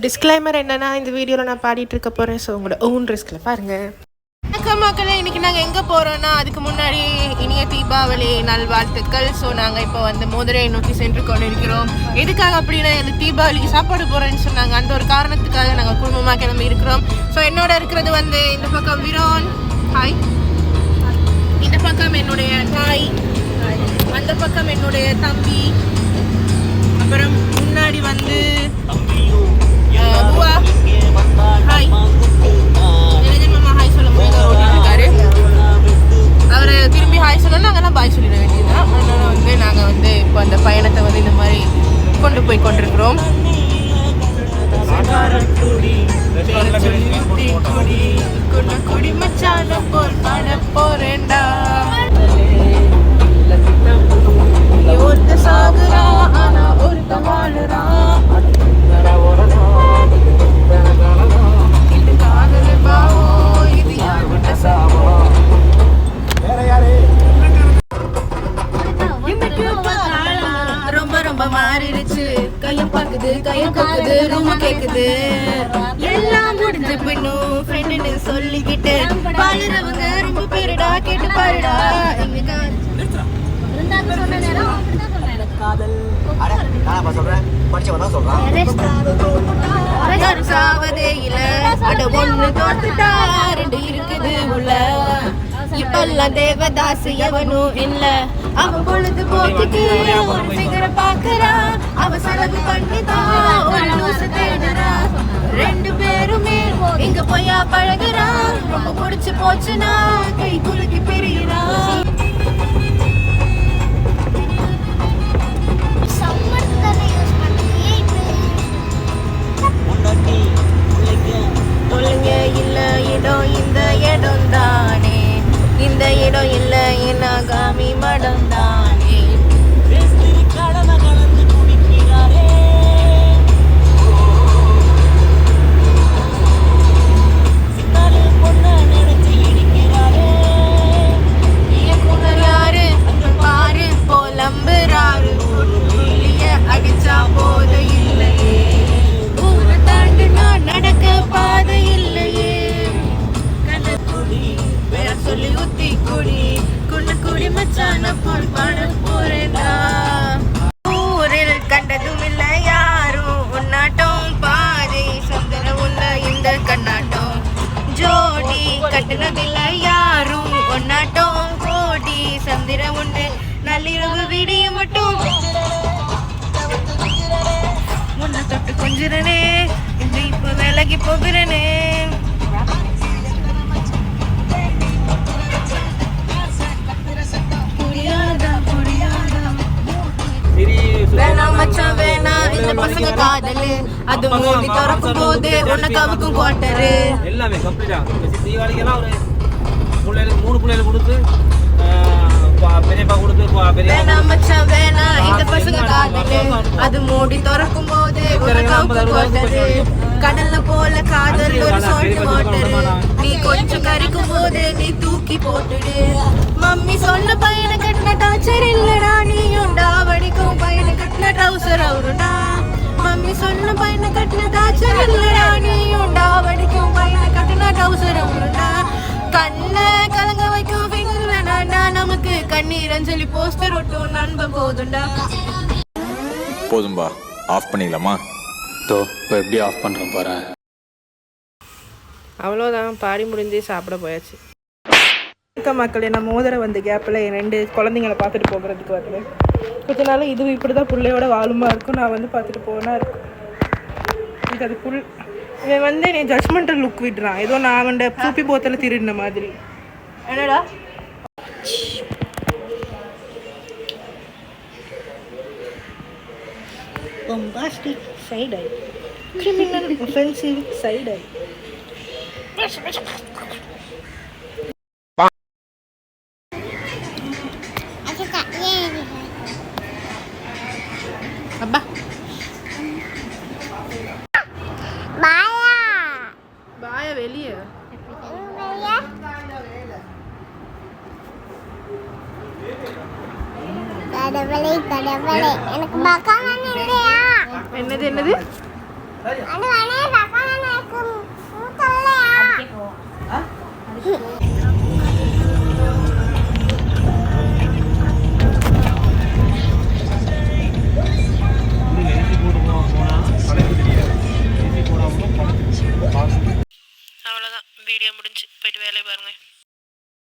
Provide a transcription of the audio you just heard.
Disclaimer என்னன்னா, இந்த வீடியோவில் நான் பாடிட்டு இருக்க போகிறேன். ஸோ உங்களோட ஓன் ரிஸ்கில் பாருங்கள். வணக்கம் மக்களே, இன்றைக்கி நாங்கள் எங்கே போகிறோன்னா, அதுக்கு முன்னாடி இனிய தீபாவளி நல்வாழ்த்துக்கள். ஸோ நாங்கள் இப்போ வந்து மதுரையை நோக்கி சென்று கொண்டு இருக்கிறோம். எதுக்காக அப்படின்னா, எனக்கு தீபாவளிக்கு சாப்பாடு போகிறேன்னு சொன்னாங்க. அந்த ஒரு காரணத்துக்காக நாங்கள் குடும்பமாக கிளம்பி இருக்கிறோம். ஸோ என்னோட இருக்கிறது வந்து இந்த பக்கம் விரோன், ஹாய். இந்த பக்கம் என்னுடைய தாய், அந்த பக்கம் என்னுடைய தம்பி, அப்புறம் முன்னாடி வந்து புவா, ஹாய். நிரஞ்சன் மாமா ஹாய் சொல்ல முடியாது, ஓட்டிட்டு இருக்காரு. அவரை திரும்பி ஹாய் சொல்லணும், நாங்கள்லாம் பாய் சொல்லிட வேண்டியதுதான். அதனால வந்து நாங்கள் வந்து இப்போ அந்த பயணத்தை வந்து இந்த மாதிரி கொண்டு போய் கொண்டிருக்கிறோம். குடி மச்சான போல் பாட போறேன்டா, ஒருத்த சாகுறா ஆனா ஒருத்த வாழுறா. இது காதல் பாவோ, இது யார் விட்ட சாவோ. ரொம்ப ரொம்ப மாறிடுச்சு, கையம் பாக்குது கையம் காக்குது ரொம்ப கேக்குது. எல்லாம் முடிஞ்ச பின்னும் ஃப்ரெண்டுன்னு சொல்லிக்கிட்டு வாழுறவங்க ரொம்ப பேருடா, கேட்டு பாருடா. சாவதே இல்ல, அட ஒண்ணு தோத்துட்டா ரெண்டு இருக்குது உள்ள. இப்பெல்லாம் தேவதாசு எவனும் இல்ல, அவன் பொழுது போக்குக்கு ஒரு சிகர பாக்குறா. அவ செலவு பண்ணிதான் ஒரு லூசு தேடுறா. ரெண்டு பேருமே இங்க போயா பழகுறா. ரொம்ப பிடிச்சு போச்சுன்னா கை குலுக்கி பிரிகிறா. ஒழுங்க இல்ல இடம், இந்த இடம் தானே, இந்த இடம் இல்ல என்னாகாமி மடம் தானே. யாரு பாரு போலம்புறாரு, அடிச்சா போத இல்லையே. ஊரை தாண்டுனா நடக்க பாதை இல்லையே. வேற சொல்லி ஊத்தி குடி குடி மச்சான போல் பாட போறேன்டா. ஊரில் கண்டதும் இல்ல யாரும் உன்னாட்டம், பாதை சந்திர உள்ள இந்த கண்ணாட்டம். ஜோடி கட்டுனதில்ல யாரும் ஒன்னாட்டம், கோடி சந்திர உண்டு நள்ளிரவு விடிய மட்டும். முன்ன தொட்டு கொஞ்சிறனே, இந்த இப்ப விலகி போகிறனே. வேணாம் மச்சான் வேணாம், இந்த பசங்க காதலு அது மூடி திறக்கும் போது உனக்கு அவுக்கும் குவார்டரு எல்லாமே கம்ப்ளீட்டா. தீபாவளிக்கெல்லாம் ஒரு 3 பிள்ளைகள் கொடுத்து வேணாம் மச்சான் வேணாம், இந்த பசங்க காதலு அது மூடி திறக்கும் போது உனக்கு அவுக்கும் குவார்டரு. கடல்ல போல காதல் ஒரு சால்ட் வாட்டரு. நீ கொஞ்சம் கறிக்கும் போது நீ தூக்கி போட்டுடு. மம்மி சொன்ன பையனை கட்டின டார்ச்சர் இல்லடா, நீயும் டாவடிக்கும் பையனை கட்டின ட்ரௌசர் அவருடா. மம்மி சொன்ன பையனை கட்டின டார்ச்சர் இல்லடா, நீயும் டாவடிக்கும் பையனை கட்டின ட்ரௌசர் அவருடா. கண்ணை கலங்க வைக்கும் ஃபிங்கர் வேணாண்டா, நமக்கு கண்ணீர் அஞ்சலி போஸ்டர் ஒட்டும் நண்பன் போதுண்டா. போதும்பா, ஆஃப் பண்ணிடலாமா? இப்போ எப்படி ஆஃப் பண்ணுறோம் பாரு. அவ்வளோதான், பாடி முடிஞ்சு சாப்பிட போயாச்சு. மக்களே, நான் மோதிர வந்த கேப்பில் என் 2 குழந்தைங்களை பார்த்துட்டு போகிறதுக்கு வரேன். கொஞ்ச நாள் இது இப்படி தான் பிள்ளையோட வாழுமா இருக்கும். நான் வந்து பார்த்துட்டு போனா இருக்கும். எனக்கு அது இவன் வந்து என்னை ஜட்ஜ்மெண்டல் லுக் விடுறான், ஏதோ நான் அவன்ட பூப்பி போத்தல திருடின மாதிரி. என்னடா bombastic side eye, criminal offensive side eye. Abba baya வெளிய கடவுளே கடவுளே எனக்கு பக்கம் இல்லையா? என்னது என்னது? அது வானே அவ்வளோதான், வீடியோ முடிஞ்சு, போயிட்டு வேலையை பாருங்க.